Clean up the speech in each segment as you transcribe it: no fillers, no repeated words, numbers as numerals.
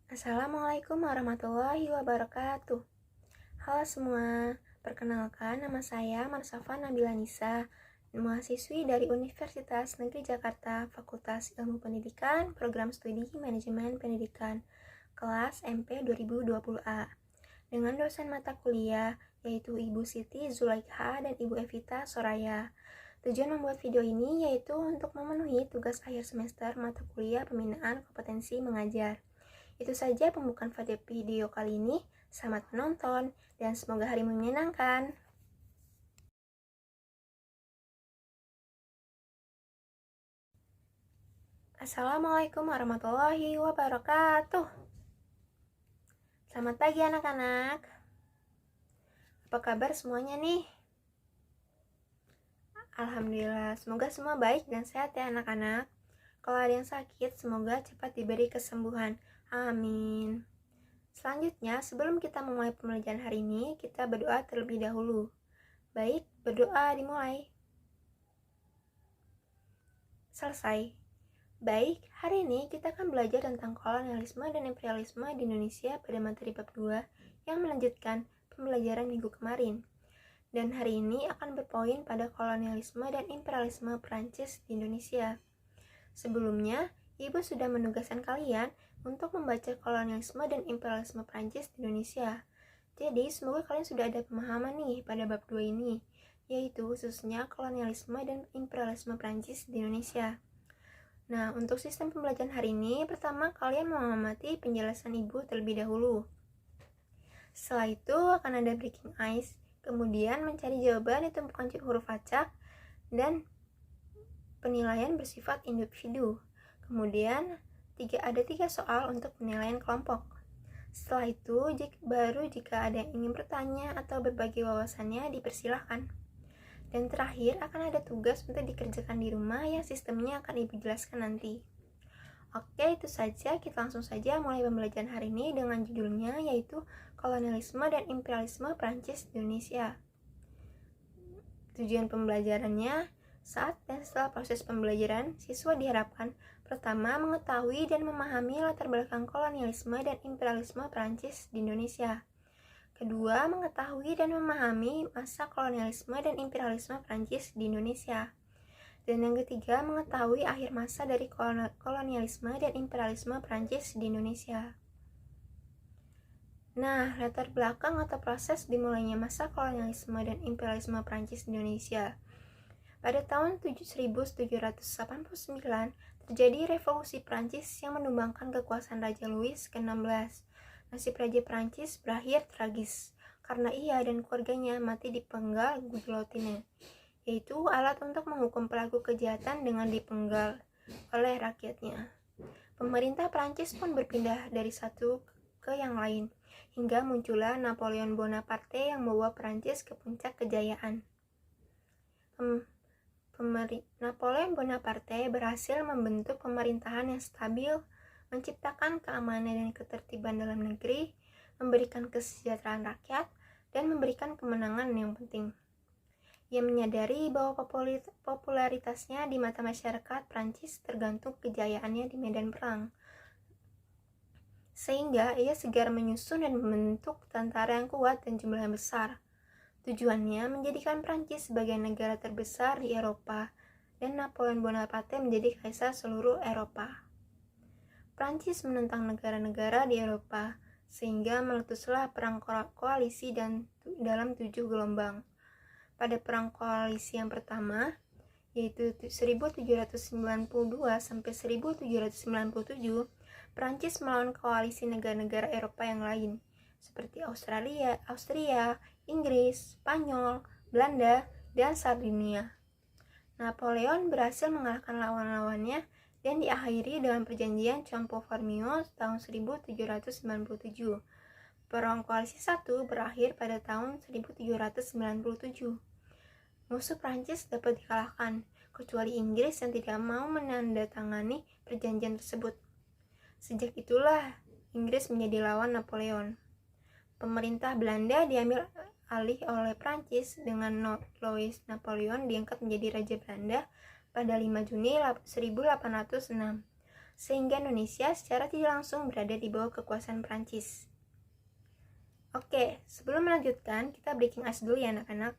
Assalamualaikum warahmatullahi wabarakatuh. Halo semua, perkenalkan nama saya Marsafa Nabila Nisa, mahasiswi dari Universitas Negeri Jakarta, Fakultas Ilmu Pendidikan, Program Studi Manajemen Pendidikan, kelas MP 2020A. Dengan dosen mata kuliah, yaitu Ibu Siti Zulaikha dan Ibu Evita Soraya. Tujuan membuat video ini yaitu untuk memenuhi tugas akhir semester mata kuliah pembinaan kompetensi mengajar. Itu saja pembukaan video kali ini. Selamat menonton dan semoga harimu menyenangkan. Assalamualaikum warahmatullahi wabarakatuh. Selamat pagi anak-anak. Apa kabar semuanya nih? Alhamdulillah, semoga semua baik dan sehat ya anak-anak. Kalau ada yang sakit, semoga cepat diberi kesembuhan. Amin. Selanjutnya, sebelum kita memulai pembelajaran hari ini, kita berdoa terlebih dahulu. Baik, berdoa dimulai. Selesai. Baik, hari ini kita akan belajar tentang kolonialisme dan imperialisme di Indonesia pada materi bab 2 yang melanjutkan pembelajaran minggu kemarin. Dan hari ini akan berpoin pada kolonialisme dan imperialisme Prancis di Indonesia. Sebelumnya, Ibu sudah menugaskan kalian untuk membaca kolonialisme dan imperialisme Prancis di Indonesia. Jadi, semoga kalian sudah ada pemahaman nih pada bab 2 ini, yaitu khususnya kolonialisme dan imperialisme Prancis di Indonesia. Nah, untuk sistem pembelajaran hari ini, pertama kalian mengamati penjelasan Ibu terlebih dahulu. Setelah itu akan ada breaking ice, kemudian mencari jawaban di tumpukan huruf acak, dan penilaian bersifat individu. Kemudian ada 3 soal untuk penilaian kelompok. Setelah itu, jika ada yang ingin bertanya atau berbagi wawasannya, dipersilahkan. Dan terakhir akan ada tugas untuk dikerjakan di rumah yang sistemnya akan Ibu jelaskan nanti. Oke, itu saja. Kita langsung saja mulai pembelajaran hari ini dengan judulnya yaitu kolonialisme dan imperialisme Prancis di Indonesia. Tujuan pembelajarannya, saat dan setelah proses pembelajaran, siswa diharapkan pertama mengetahui dan memahami latar belakang kolonialisme dan imperialisme Prancis di Indonesia. Kedua, mengetahui dan memahami masa kolonialisme dan imperialisme Prancis di Indonesia. Dan yang ketiga, mengetahui akhir masa dari kolonialisme dan imperialisme Prancis di Indonesia. Nah, latar belakang atau proses dimulainya masa kolonialisme dan imperialisme Prancis di Indonesia. Pada tahun 1789, terjadi revolusi Prancis yang menumbangkan kekuasaan Raja Louis ke-16. Nasib Raja Prancis berakhir tragis, karena ia dan keluarganya mati dipenggal guillotine, yaitu alat untuk menghukum pelaku kejahatan dengan dipenggal oleh rakyatnya. Pemerintah Prancis pun berpindah dari satu ke yang lain, hingga muncullah Napoleon Bonaparte yang membawa Prancis ke puncak kejayaan. Napoleon Bonaparte berhasil membentuk pemerintahan yang stabil, menciptakan keamanan dan ketertiban dalam negeri, memberikan kesejahteraan rakyat, dan memberikan kemenangan yang penting. Ia menyadari bahwa popularitasnya di mata masyarakat Prancis tergantung kejayaannya di medan perang. Sehingga ia segera menyusun dan membentuk tentara yang kuat dan jumlah yang besar. Tujuannya menjadikan Prancis sebagai negara terbesar di Eropa dan Napoleon Bonaparte menjadi kaisar seluruh Eropa. Prancis menentang negara-negara di Eropa sehingga meletuslah perang koalisi dalam 7 gelombang. Pada perang koalisi yang pertama, yaitu 1792 sampai 1797, Prancis melawan koalisi negara-negara Eropa yang lain seperti Austria, Inggris, Spanyol, Belanda, dan Sardinia. Napoleon berhasil mengalahkan lawan-lawannya dan diakhiri dengan perjanjian Campo Formio tahun 1797. Perang Koalisi 1 berakhir pada tahun 1797. Musuh Prancis dapat dikalahkan, kecuali Inggris yang tidak mau menandatangani perjanjian tersebut. Sejak itulah Inggris menjadi lawan Napoleon. Pemerintah Belanda diambil alih oleh Prancis dengan Louis Napoleon diangkat menjadi Raja Belanda pada 5 Juni 1806. sehingga Indonesia secara tidak langsung berada di bawah kekuasaan Prancis. Oke, sebelum melanjutkan, kita breaking ice dulu ya anak-anak.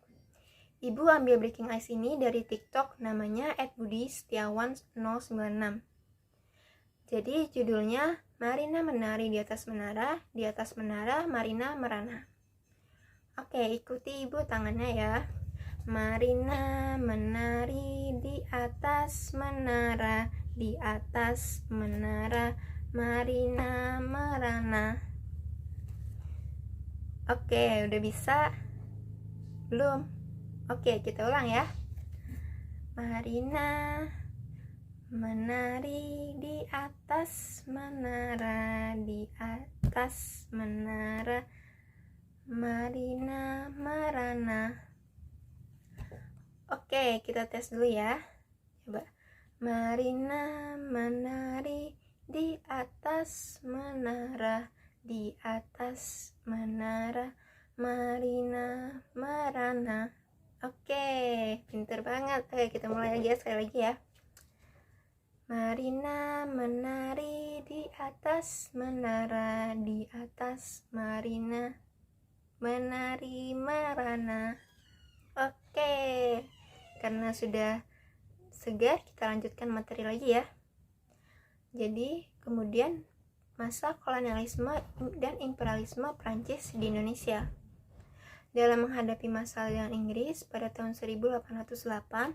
Ibu ambil breaking ice ini dari TikTok namanya @budisetiawan096. Jadi judulnya Marina menari di atas menara, Marina merana. Oke, ikuti ibu tangannya ya. Marina menari di atas menara, Marina merana. Oke, udah bisa? Belum? Oke, kita ulang ya. Marina menari di atas menara, Marina merana. Oke, kita tes dulu ya. Coba. Marina menari di atas menara, Marina merana. Oke, pinter banget. Oke, kita mulai lagi ya, sekali lagi ya. Marina menari di atas menara, Marina menari merana. Oke, karena sudah segar, kita lanjutkan materi lagi ya. Jadi, kemudian masa kolonialisme dan imperialisme Prancis di Indonesia. Dalam menghadapi masalah dengan Inggris pada tahun 1808,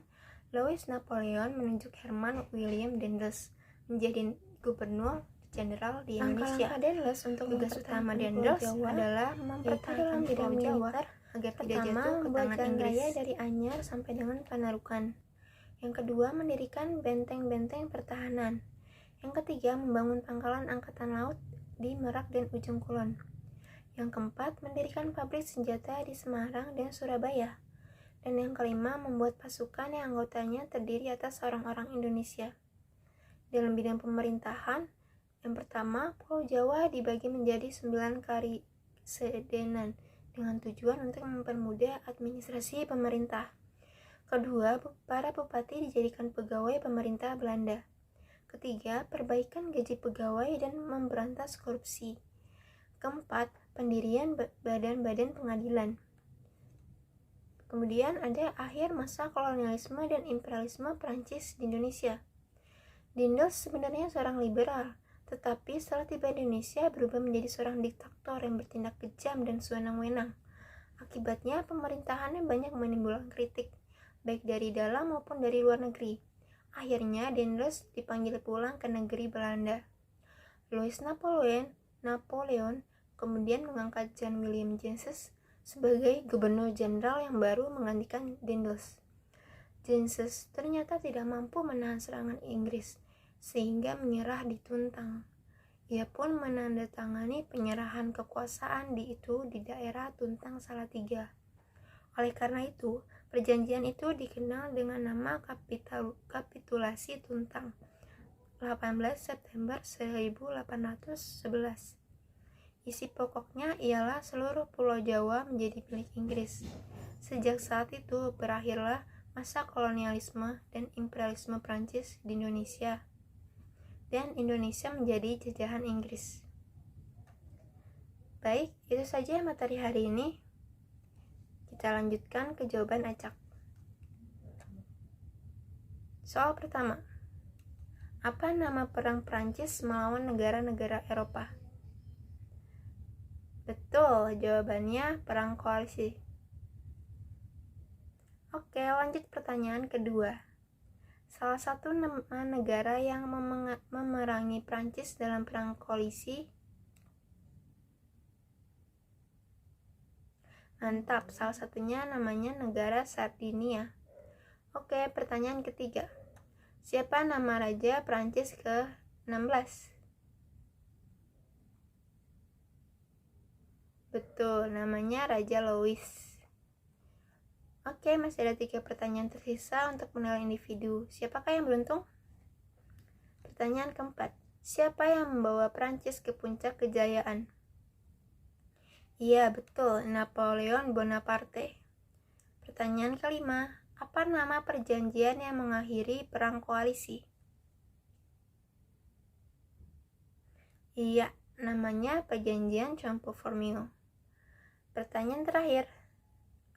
Louis Napoleon menunjuk Herman William Daendels menjadi gubernur jenderal di Indonesia. Langkah-langkah Daendels untuk tugas utama Daendels adalah mempertahankan Pulau Jawa agar tidak jatuh ke tangan Inggris. Dari Anyar sampai dengan Panarukan. Yang kedua, mendirikan benteng-benteng pertahanan. Yang ketiga, membangun pangkalan angkatan laut di Merak dan Ujung Kulon. Yang keempat, mendirikan pabrik senjata di Semarang dan Surabaya. Dan yang kelima, membuat pasukan yang anggotanya terdiri atas orang-orang Indonesia. Dalam bidang pemerintahan, yang pertama, Pulau Jawa dibagi menjadi 9 karisidenan dengan tujuan untuk mempermudah administrasi pemerintah. Kedua, para bupati dijadikan pegawai pemerintah Belanda. Ketiga, perbaikan gaji pegawai dan memberantas korupsi. Keempat, pendirian badan-badan pengadilan. Kemudian ada akhir masa kolonialisme dan imperialisme Prancis di Indonesia. Daendels sebenarnya seorang liberal, tetapi setelah tiba di Indonesia berubah menjadi seorang diktator yang bertindak kejam dan sewenang-wenang. Akibatnya pemerintahannya banyak menimbulkan kritik, baik dari dalam maupun dari luar negeri. Akhirnya Daendels dipanggil pulang ke negeri Belanda. Louis Napoleon kemudian mengangkat John William Jensen sebagai gubernur jenderal yang baru menggantikan Daendels. Jensen ternyata tidak mampu menahan serangan Inggris, sehingga menyerah di Tuntang. Ia pun menandatangani penyerahan kekuasaan di daerah Tuntang Salatiga. Oleh karena itu, perjanjian itu dikenal dengan nama Kapitulasi Tuntang, 18 September 1811. Isi pokoknya ialah seluruh Pulau Jawa menjadi milik Inggris. Sejak saat itu berakhirlah masa kolonialisme dan imperialisme Prancis di Indonesia, dan Indonesia menjadi jajahan Inggris. Baik, itu saja materi hari ini. Kita lanjutkan ke jawaban acak. Soal pertama, apa nama perang Prancis melawan negara-negara Eropa? Betul, jawabannya perang koalisi. Oke, lanjut pertanyaan kedua. Salah satu nama negara yang memerangi Prancis dalam perang koalisi. Mantap, salah satunya namanya negara Sardinia. Oke, pertanyaan ketiga. Siapa nama Raja Prancis ke-16? Betul, namanya Raja Louis. Oke, masih ada 3 pertanyaan tersisa untuk menilai individu. Siapakah yang beruntung? Pertanyaan keempat. Siapa yang membawa Prancis ke puncak kejayaan? Iya, betul, Napoleon Bonaparte. Pertanyaan kelima. Apa nama perjanjian yang mengakhiri perang koalisi? Iya, namanya Perjanjian Campo Formio. Pertanyaan terakhir,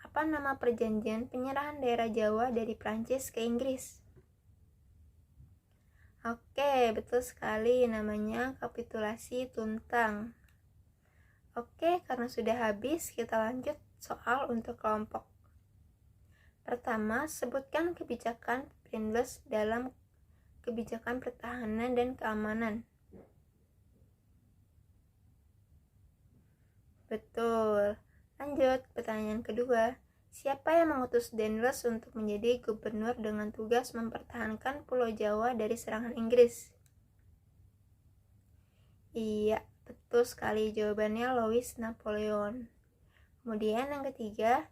apa nama perjanjian penyerahan daerah Jawa dari Prancis ke Inggris? Oke, betul sekali, namanya kapitulasi Tuntang. Oke, karena sudah habis, kita lanjut soal untuk kelompok. Pertama, sebutkan kebijakan Pringles dalam kebijakan pertahanan dan keamanan. Betul. Lanjut, pertanyaan kedua. Siapa yang mengutus Daniels untuk menjadi gubernur dengan tugas mempertahankan Pulau Jawa dari serangan Inggris? Iya, betul sekali, jawabannya Louis Napoleon. Kemudian yang ketiga,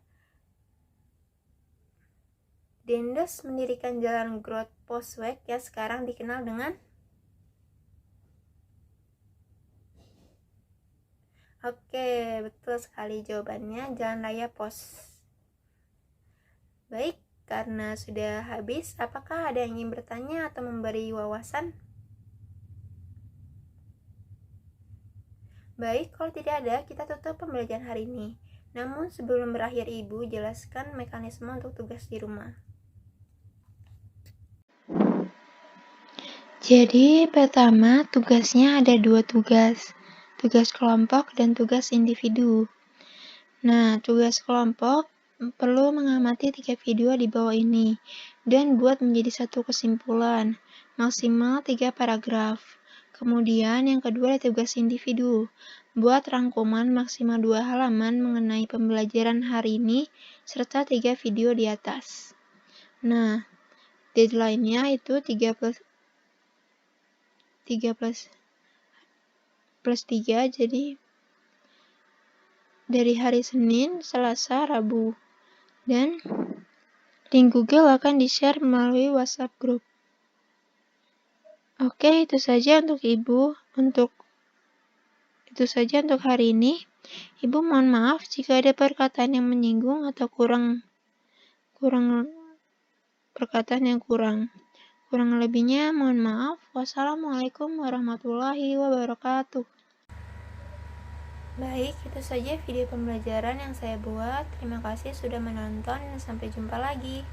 Daniels mendirikan jalan Groot Postweg yang sekarang dikenal dengan? Oke, betul sekali, jawabannya Jalan Raya Pos. Baik, karena sudah habis, apakah ada yang ingin bertanya atau memberi wawasan? Baik, kalau tidak ada, kita tutup pembelajaran hari ini. Namun sebelum berakhir, Ibu jelaskan mekanisme untuk tugas di rumah. Jadi pertama tugasnya ada 2 tugas, tugas kelompok dan tugas individu. Nah, tugas kelompok perlu mengamati 3 video di bawah ini dan buat menjadi satu kesimpulan, maksimal 3 paragraf. Kemudian yang kedua ada tugas individu, buat rangkuman maksimal 2 halaman mengenai pembelajaran hari ini serta 3 video di atas. Nah, deadline-nya itu 3 plus 3, jadi dari hari Senin, Selasa, Rabu. Dan link Google akan di-share melalui WhatsApp group. Oke, itu saja untuk Ibu. Itu saja untuk hari ini. Ibu mohon maaf jika ada perkataan yang menyinggung atau kurang perkataan yang kurang. Kurang lebihnya mohon maaf. Wassalamualaikum warahmatullahi wabarakatuh. Baik, itu saja video pembelajaran yang saya buat. Terima kasih sudah menonton dan sampai jumpa lagi.